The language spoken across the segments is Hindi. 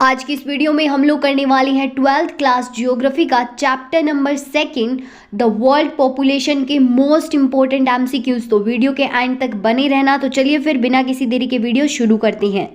आज की इस वीडियो में हम लोग करने वाले हैं 12th क्लास जियोग्राफी का chapter number 2 the world population के मोस्ट इंपॉर्टेंट एमसीक्यूज। तो वीडियो के एंड तक बने रहना। तो चलिए फिर बिना किसी देरी के वीडियो शुरू करते हैं।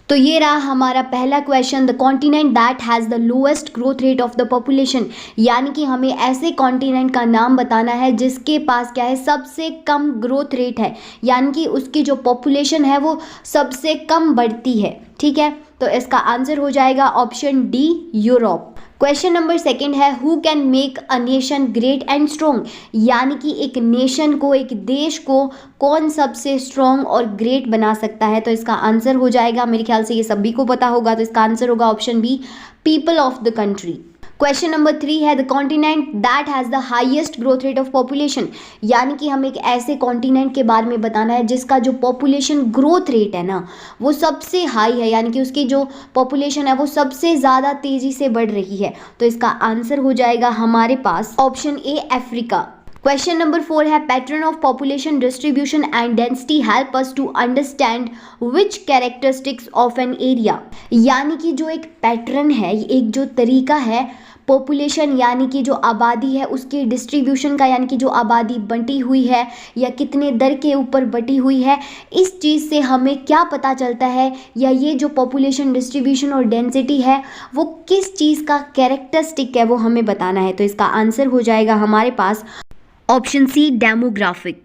तो ये रहा हमारा पहला question, the continent that has the lowest growth rate of the population, यानी कि हमें ऐसे कॉन्टिनेंट का नाम बताना है जिसके पास क्या है, सबसे कम ग्रोथ रेट है, यानी कि उसकी जो पॉपुलेशन है वो सबसे कम बढ़ती है। ठीक है, तो इसका आंसर हो जाएगा option D, Europe. Question number 2 है, who can make a nation great and strong, यानी कि एक नेशन को, एक देश को कौन सबसे स्ट्रॉन्ग और ग्रेट बना सकता है। तो इसका आंसर हो जाएगा, मेरे ख्याल से ये सभी को पता होगा, तो इसका आंसर होगा option B, people of the country. Question number 3 है, the continent that has the highest growth rate of population, यानी कि हमें एक ऐसे कॉन्टिनेंट के बारे में बताना है जिसका जो पॉपुलेशन ग्रोथ रेट है ना वो सबसे हाई है, यानी कि उसकी जो पॉपुलेशन है वो सबसे ज़्यादा तेज़ी से बढ़ रही है। तो इसका आंसर हो जाएगा हमारे पास option A, Africa. Question number 4 है, pattern of population distribution and density help us to understand which characteristics of an area, यानी कि जो एक पैटर्न है, एक जो तरीका है पॉपुलेशन यानी कि जो आबादी है उसके डिस्ट्रीब्यूशन का, यानी कि जो आबादी बंटी हुई है या कितने दर के ऊपर बटी हुई है, इस चीज़ से हमें क्या पता चलता है, या ये जो पॉपुलेशन डिस्ट्रीब्यूशन और डेंसिटी है वो किस चीज़ का कैरेक्टरिस्टिक है वो हमें बताना है। तो इसका आंसर हो जाएगा हमारे पास ऑप्शन सी, डेमोग्राफिक।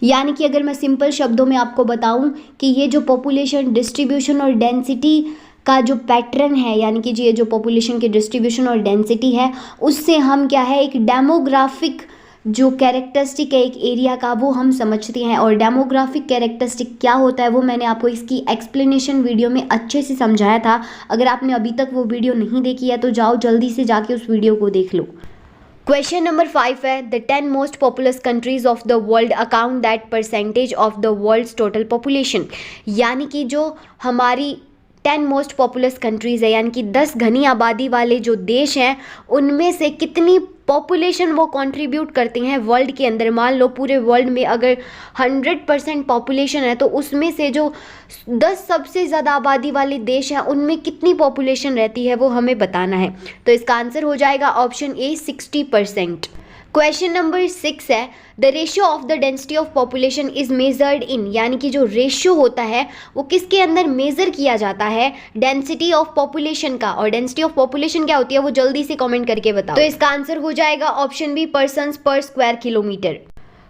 यानी कि अगर मैं सिंपल शब्दों में आपको बताऊं कि ये जो पॉपुलेशन डिस्ट्रीब्यूशन और डेंसिटी का जो पैटर्न है, यानी कि ये जो पॉपुलेशन की डिस्ट्रीब्यूशन और डेंसिटी है उससे हम क्या है, एक डेमोग्राफिक जो कैरेक्टरिस्टिक है एक एरिया का वो हम समझते हैं। और डेमोग्राफिक कैरेक्टरिस्टिक क्या होता है वो मैंने आपको इसकी एक्सप्लेनेशन वीडियो में अच्छे से समझाया था। अगर आपने अभी तक वो वीडियो नहीं देखी है तो जाओ जल्दी से जाके उस वीडियो को देख लो। क्वेश्चन नंबर 5 है, the 10 most populous countries of the world account that percentage of the world's total population, यानी कि जो हमारी 10 मोस्ट पॉपुलस कंट्रीज़ है, यानी कि 10 घनी आबादी वाले जो देश हैं उनमें से कितनी पॉपुलेशन वो कंट्रीब्यूट करते हैं वर्ल्ड के अंदर। मान लो पूरे वर्ल्ड में अगर 100% पॉपुलेशन है तो उसमें से जो 10 सबसे ज़्यादा आबादी वाले देश हैं उनमें कितनी पॉपुलेशन रहती है वो हमें बताना है। तो इसका आंसर हो जाएगा ऑप्शन ए, 60%। क्वेश्चन नंबर 6 है, the ratio of the density of population is measured in, यानी कि जो रेशियो होता है वो किसके अंदर मेजर किया जाता है, डेंसिटी ऑफ पॉपुलेशन का। और डेंसिटी ऑफ पॉपुलेशन क्या होती है वो जल्दी से कमेंट करके बताओ। तो इसका आंसर हो जाएगा ऑप्शन बी, पर्सन्स पर स्क्वायर किलोमीटर।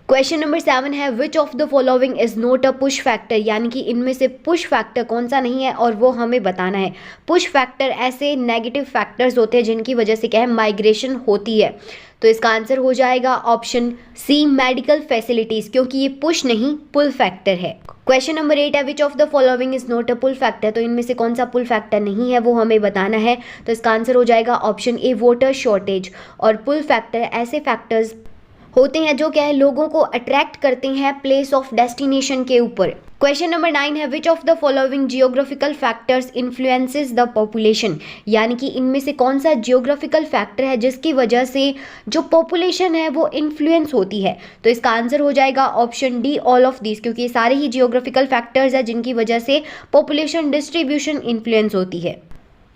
क्वेश्चन नंबर 7 है, which of the following is not a push factor, यानी कि इनमें से पुश फैक्टर कौन सा नहीं है और वो हमें बताना है। पुश फैक्टर ऐसे नेगेटिव फैक्टर्स होते हैं जिनकी वजह से क्या है, माइग्रेशन होती है। तो इसका आंसर हो जाएगा ऑप्शन सी, मेडिकल फैसिलिटीज़, क्योंकि ये पुश नहीं पुल फैक्टर है। क्वेश्चन नंबर 8 है, which of the following is not a pull factor, तो इनमें से कौन सा पुल फैक्टर नहीं है वो हमें बताना है। तो इसका आंसर हो जाएगा ऑप्शन ए, वाटर शॉर्टेज। और पुल फैक्टर ऐसे फैक्टर्स होते हैं जो क्या है, लोगों को अट्रैक्ट करते हैं प्लेस ऑफ डेस्टिनेशन के ऊपर। क्वेश्चन नंबर 9 है, which of the following geographical factors influences the population, यानी कि इनमें से कौन सा जियोग्राफिकल फैक्टर है जिसकी वजह से जो पॉपुलेशन है वो इन्फ्लुएंस होती है। तो इसका आंसर हो जाएगा option D, all of this, क्योंकि ये सारे ही जियोग्राफिकल फैक्टर्स हैं जिनकी वजह से पॉपुलेशन डिस्ट्रीब्यूशन इन्फ्लुएंस होती है।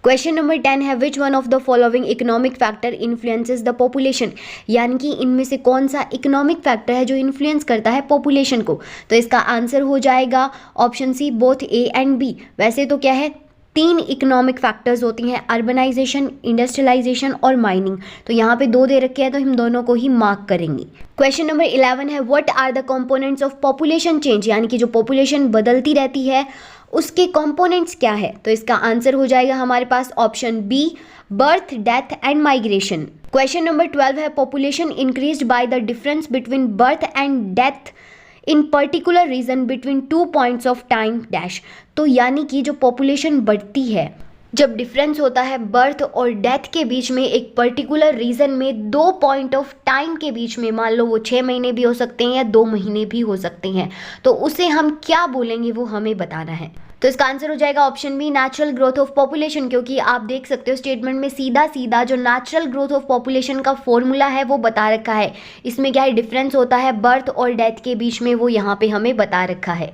क्वेश्चन नंबर 10 है, which one of the following economic factor influences the population, यानी कि इनमें से कौन सा इकोनॉमिक फैक्टर है जो इन्फ्लुएंस करता है पॉपुलेशन को। तो इसका आंसर हो जाएगा option C, both A and B. वैसे तो क्या है, 3 इकोनॉमिक फैक्टर्स होती हैं, अर्बनाइजेशन, इंडस्ट्रियलाइजेशन और माइनिंग। तो यहाँ पे 2 दे रखे हैं तो हम दोनों को ही मार्क करेंगे। क्वेश्चन नंबर 11 है, what are the components of population change, यानी कि जो पॉपुलेशन बदलती रहती है उसके कंपोनेंट्स क्या है। तो इसका आंसर हो जाएगा हमारे पास option B, birth, death and migration. Question number 12 है, population increased by the difference between birth and death in particular region between 2 points of time dash, तो यानी कि जो पॉपुलेशन बढ़ती है जब डिफरेंस होता है बर्थ और डेथ के बीच में एक पर्टिकुलर रीज़न में 2 पॉइंट ऑफ टाइम के बीच में, मान लो वो 6 महीने भी हो सकते हैं या 2 महीने भी हो सकते हैं, तो उसे हम क्या बोलेंगे वो हमें बताना है। तो इसका आंसर हो जाएगा option B, natural growth of population, क्योंकि आप देख सकते हो स्टेटमेंट में सीधा सीधा जो नेचुरल ग्रोथ ऑफ पॉपुलेशन का फॉर्मूला है वो बता रखा है। इसमें क्या है, डिफरेंस होता है बर्थ और डेथ के बीच में, वो यहाँ पे हमें बता रखा है।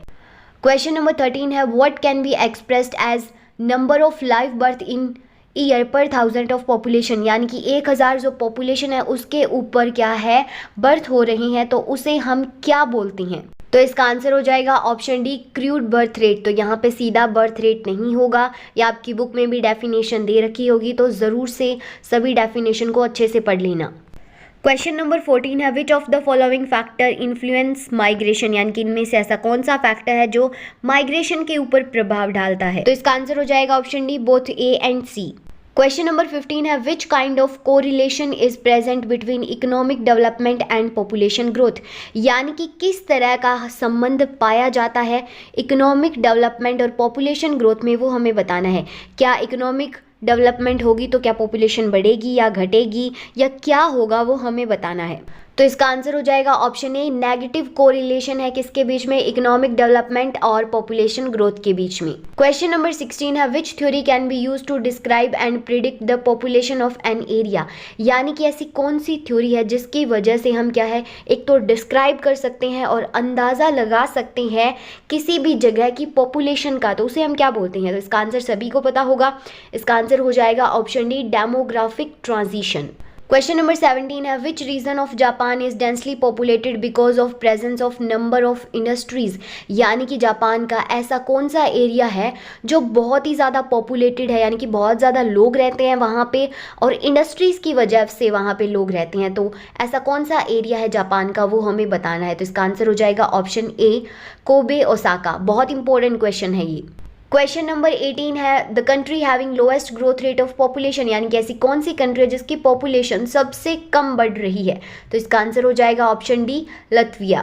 क्वेश्चन नंबर 13 है what can be expressed as number of live birth in year per 1000 of population, यानी कि 1000 जो पॉपुलेशन है उसके ऊपर क्या है बर्थ हो रही हैं, तो उसे हम क्या बोलती हैं। तो इसका आंसर हो जाएगा option D crude birth rate. तो यहाँ पे सीधा बर्थ रेट नहीं होगा, या आपकी बुक में भी डेफिनेशन दे रखी होगी, तो ज़रूर से सभी डेफिनेशन को अच्छे से पढ़ लेना। क्वेश्चन नंबर 14 है which of the following factor influence migration, यानी कि इनमें से ऐसा कौन सा फैक्टर है जो माइग्रेशन के ऊपर प्रभाव डालता है। तो इसका आंसर हो जाएगा option D both A and C. Question number 15 है which kind of correlation is present between economic development and population growth, यानी कि किस तरह का संबंध पाया जाता है इकोनॉमिक डेवलपमेंट और पॉपुलेशन ग्रोथ में, वो हमें बताना है। क्या इकोनॉमिक डेवलपमेंट होगी तो क्या पॉपुलेशन बढ़ेगी या घटेगी, या क्या होगा वो हमें बताना है। तो इसका आंसर हो जाएगा ऑप्शन ए नेगेटिव कोरिलेशन है किसके बीच में, इकोनॉमिक डेवलपमेंट और पॉपुलेशन ग्रोथ के बीच में। क्वेश्चन नंबर 16 है which theory can be used to describe and predict the population of an area, यानी कि ऐसी कौन सी थ्योरी है जिसकी वजह से हम क्या है एक तो डिस्क्राइब कर सकते हैं और अंदाज़ा लगा सकते हैं किसी भी जगह की पॉपुलेशन का, तो उसे हम क्या बोलते हैं। तो इसका आंसर सभी को पता होगा, इसका आंसर हो जाएगा option D demographic transition. Question number 17 है which region of Japan is densely populated because of presence of number of industries, यानी कि जापान का ऐसा कौन सा एरिया है जो बहुत ही ज़्यादा पॉपुलेटेड है, यानी कि बहुत ज़्यादा लोग रहते हैं वहाँ पे और इंडस्ट्रीज़ की वजह से वहाँ पे लोग रहते हैं। तो ऐसा कौन सा एरिया है जापान का, वो हमें बताना है। तो इसका आंसर हो जाएगा ऑप्शन ए कोबे ओसाका। बहुत इंपॉर्टेंट क्वेश्चन है ये। क्वेश्चन नंबर 18 है the country having lowest growth rate of population, यानी कि ऐसी कौन सी कंट्री है जिसकी पॉपुलेशन सबसे कम बढ़ रही है। तो इसका आंसर हो जाएगा option D Latvia.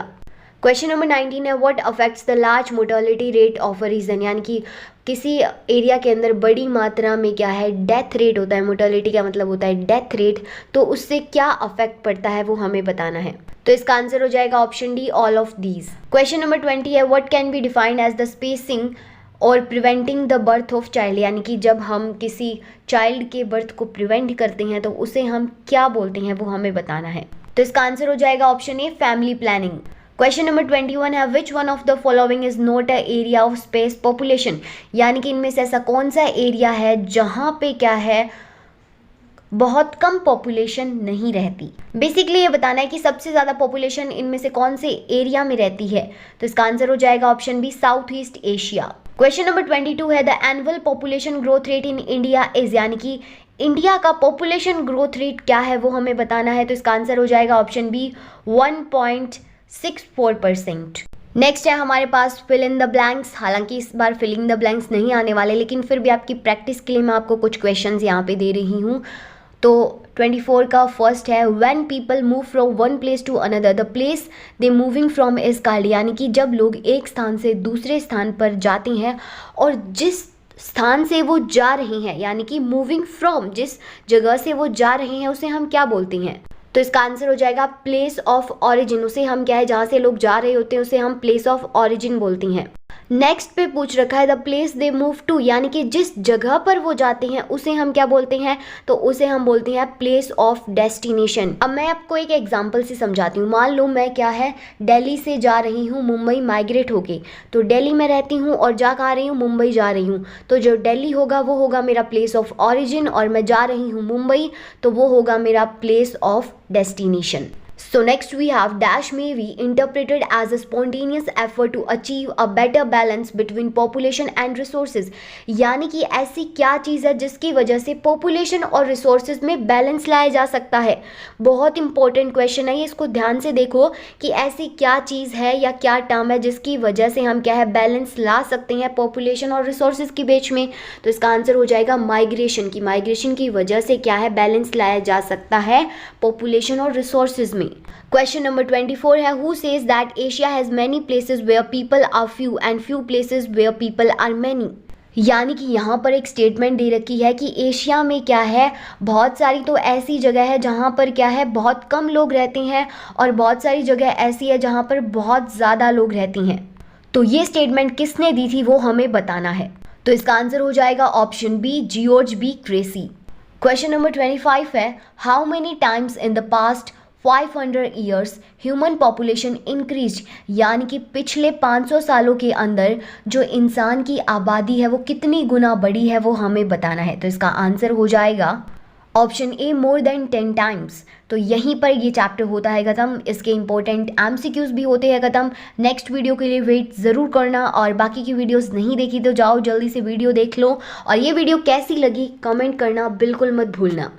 Question number 19 है what affects the large mortality rate of a region, यानी कि किसी एरिया के अंदर बड़ी मात्रा में क्या है डेथ रेट होता है, मोर्टेलिटी का मतलब होता है डेथ रेट, तो उससे क्या अफेक्ट पड़ता है वो हमें बताना है। तो इसका आंसर हो जाएगा option D all of these. Question number 20 है what can be defined as the spacing और preventing the birth of child, यानी कि जब हम किसी चाइल्ड के बर्थ को प्रिवेंट करते हैं तो उसे हम क्या बोलते हैं वो हमें बताना है। तो इसका आंसर हो जाएगा option a family planning. Question number 21 है which one of the following is not a area of space population, यानी कि इनमें से ऐसा कौन सा एरिया है जहाँ पे क्या है बहुत कम पॉपुलेशन नहीं रहती। बेसिकली ये बताना है कि सबसे ज़्यादा पॉपुलेशन इनमें से कौन से एरिया में रहती है। तो इसका आंसर हो जाएगा option B South East Asia. Question number 22 है the annual population growth rate in India is, यानी कि इंडिया का पॉपुलेशन ग्रोथ रेट क्या है वो हमें बताना है। तो इसका आंसर हो जाएगा ऑप्शन बी 1.64%। नेक्स्ट है हमारे पास फिल इन द ब्लैंक्स। हालांकि इस बार फिलिंग द ब्लैंक्स नहीं आने वाले, लेकिन फिर भी आपकी प्रैक्टिस के लिए मैं आपको कुछ क्वेश्चंस यहाँ पे दे रही हूँ। तो 24 का फर्स्ट है when people move from one place to another the place they moving from is called, यानी कि जब लोग एक स्थान से दूसरे स्थान पर जाते हैं और जिस स्थान से वो जा रहे हैं, यानी कि मूविंग फ्रॉम जिस जगह से वो जा रहे हैं उसे हम क्या बोलते हैं। तो इसका आंसर हो जाएगा प्लेस ऑफ ऑरिजिन। उसे हम क्या है जहाँ से लोग जा रहे होते हैं उसे हम प्लेस ऑफ ऑरिजिन बोलते हैं। नेक्स्ट पे पूछ रखा है the place they move to, यानी कि जिस जगह पर वो जाते हैं उसे हम क्या बोलते हैं, तो उसे हम बोलते हैं प्लेस ऑफ डेस्टिनेशन। अब मैं आपको एक एग्जांपल से समझाती हूँ। मान लो मैं क्या है दिल्ली से जा रही हूँ मुंबई माइग्रेट होके, तो दिल्ली में रहती हूँ और जा कहाँ रही हूँ मुंबई जा रही हूँ, तो जो दिल्ली होगा वो होगा मेरा प्लेस ऑफ ऑरिजिन और मैं जा रही हूँ मुंबई तो वो होगा मेरा place of destination. So next we have dash may be interpreted as a spontaneous effort to achieve a better balance between population and resources, यानी कि ऐसी क्या चीज़ है जिसकी वजह से population और resources में बैलेंस लाया जा सकता है। बहुत इंपॉर्टेंट क्वेश्चन है ये, इसको ध्यान से देखो कि ऐसी क्या चीज़ है या क्या टर्म है जिसकी वजह से हम क्या है बैलेंस ला सकते हैं population और resources के बीच में। तो इसका आंसर हो जाएगा माइग्रेशन की। माइग्रेशन की वजह से क्या है बैलेंस लाया जा सकता है population और resources में। क्वेश्चन नंबर 24 है who says that Asia has many places where people are few and few places where people are many, यानी कि यहाँ पर एक स्टेटमेंट दे रखी है कि एशिया में क्या है बहुत सारी तो ऐसी जगह है जहाँ पर क्या है बहुत कम लोग रहते हैं और बहुत सारी जगह ऐसी है जहाँ पर बहुत ज़्यादा लोग रहती हैं। तो ये स्टेटमेंट किसने दी थी वो हमें बताना है। तो इसका आंसर हो जाएगा option B George B Cressey. Question number 25 है how many times in the past 500 years human population increase, यानी कि पिछले 500 सालों के अंदर जो इंसान की आबादी है वो कितनी गुना बढ़ी है वो हमें बताना है। तो इसका आंसर हो जाएगा option A more than 10 times. तो यहीं पर ये चैप्टर होता है ख़त्म। इसके इंपॉर्टेंट एमसीक्यूज़ भी होते हैं ख़त्म। नेक्स्ट वीडियो के लिए वेट ज़रूर करना, और बाकी की वीडियोस नहीं देखी तो जाओ जल्दी से वीडियो देख लो, और ये वीडियो कैसी लगी कमेंट करना बिल्कुल मत भूलना।